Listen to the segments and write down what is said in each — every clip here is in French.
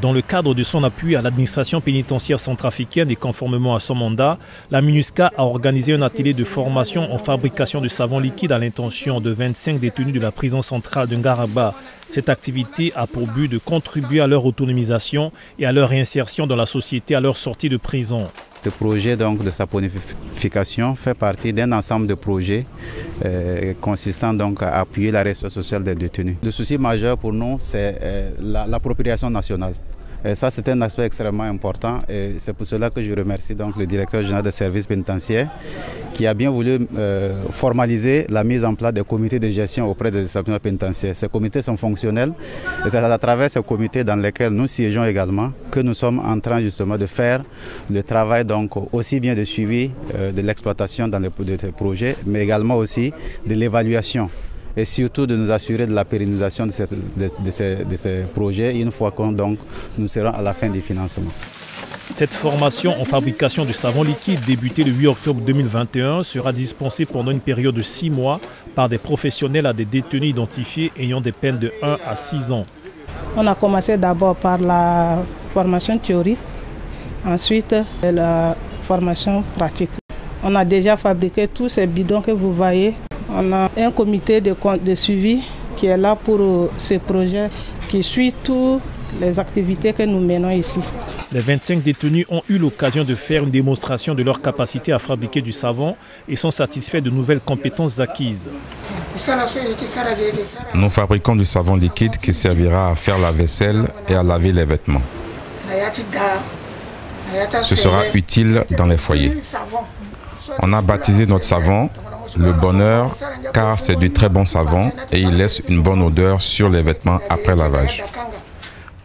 Dans le cadre de son appui à l'administration pénitentiaire centrafricaine et conformément à son mandat, la MINUSCA a organisé un atelier de formation en fabrication de savon liquide à l'intention de 25 détenus de la prison centrale de Ngaraba. Cette activité a pour but de contribuer à leur autonomisation et à leur réinsertion dans la société à leur sortie de prison. Ce projet donc, de saponification fait partie d'un ensemble de projets consistant donc à appuyer la réinsertion sociale des détenus. Le souci majeur pour nous, c'est l'appropriation nationale. Et ça, c'est un aspect extrêmement important et c'est pour cela que je remercie donc le directeur général des services pénitentiaires qui a bien voulu formaliser la mise en place des comités de gestion auprès des établissements pénitentiaires. Ces comités sont fonctionnels et c'est à travers ces comités dans lesquels nous siégeons également que nous sommes en train justement de faire le travail donc aussi bien de suivi de l'exploitation dans les projets, mais également aussi de l'évaluation. Et surtout de nous assurer de la pérennisation de ces projets une fois que nous serons à la fin du financement. Cette formation en fabrication de savon liquide débutée le 8 octobre 2021 sera dispensée pendant une période de 6 mois par des professionnels à des détenus identifiés ayant des peines de 1 à 6 ans. On a commencé d'abord par la formation théorique, ensuite la formation pratique. On a déjà fabriqué tous ces bidons que vous voyez. On a un comité de suivi qui est là pour ce projet, qui suit toutes les activités que nous menons ici. Les 25 détenus ont eu l'occasion de faire une démonstration de leur capacité à fabriquer du savon et sont satisfaits de nouvelles compétences acquises. Nous fabriquons du savon liquide qui servira à faire la vaisselle et à laver les vêtements. Ce sera utile dans les foyers. On a baptisé notre savon le bonheur car c'est du très bon savon et il laisse une bonne odeur sur les vêtements après lavage.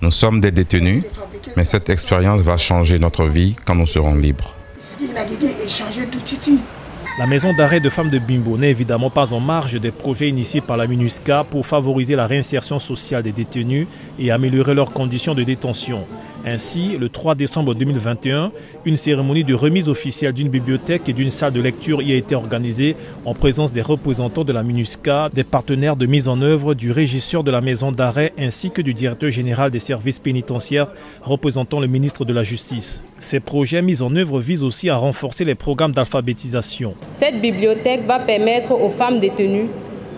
Nous sommes des détenus, mais cette expérience va changer notre vie quand nous serons libres. La maison d'arrêt de femmes de Bimbo n'est évidemment pas en marge des projets initiés par la MINUSCA pour favoriser la réinsertion sociale des détenus et améliorer leurs conditions de détention. Ainsi, le 3 décembre 2021, une cérémonie de remise officielle d'une bibliothèque et d'une salle de lecture y a été organisée en présence des représentants de la MINUSCA, des partenaires de mise en œuvre, du régisseur de la maison d'arrêt ainsi que du directeur général des services pénitentiaires représentant le ministre de la Justice. Ces projets mis en œuvre visent aussi à renforcer les programmes d'alphabétisation. Cette bibliothèque va permettre aux femmes détenues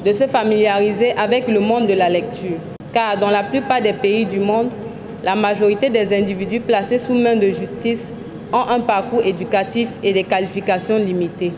de se familiariser avec le monde de la lecture, car dans la plupart des pays du monde, la majorité des individus placés sous main de justice ont un parcours éducatif et des qualifications limitées.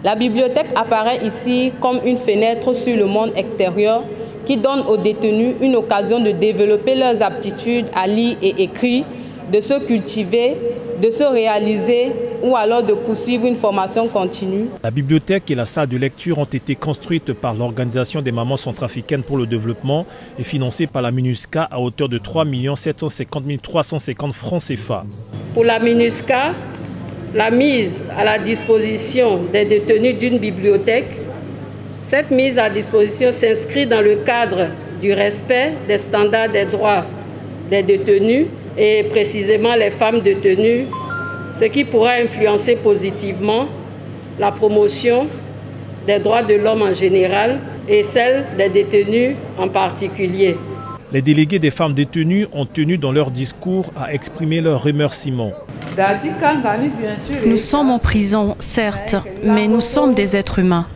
La bibliothèque apparaît ici comme une fenêtre sur le monde extérieur qui donne aux détenus une occasion de développer leurs aptitudes à lire et écrire, de se cultiver, de se réaliser ou alors de poursuivre une formation continue. La bibliothèque et la salle de lecture ont été construites par l'Organisation des mamans centrafricaines pour le développement et financées par la MINUSCA à hauteur de 3 750 350 francs CFA. Pour la MINUSCA, la mise à la disposition des détenus d'une bibliothèque, cette mise à disposition s'inscrit dans le cadre du respect des standards des droits des détenus et précisément les femmes détenues, ce qui pourra influencer positivement la promotion des droits de l'homme en général et celle des détenus en particulier. Les délégués des femmes détenues ont tenu dans leur discours à exprimer leur remerciement. Nous sommes en prison, certes, mais nous sommes des êtres humains.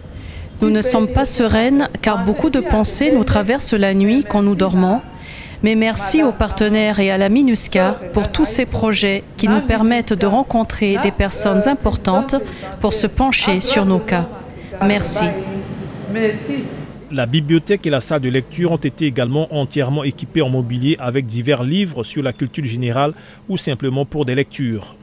Nous ne sommes pas sereines car beaucoup de pensées nous traversent la nuit quand nous dormons. Mais merci aux partenaires et à la MINUSCA pour tous ces projets qui nous permettent de rencontrer des personnes importantes pour se pencher sur nos cas. Merci. La bibliothèque et la salle de lecture ont été également entièrement équipées en mobilier avec divers livres sur la culture générale ou simplement pour des lectures.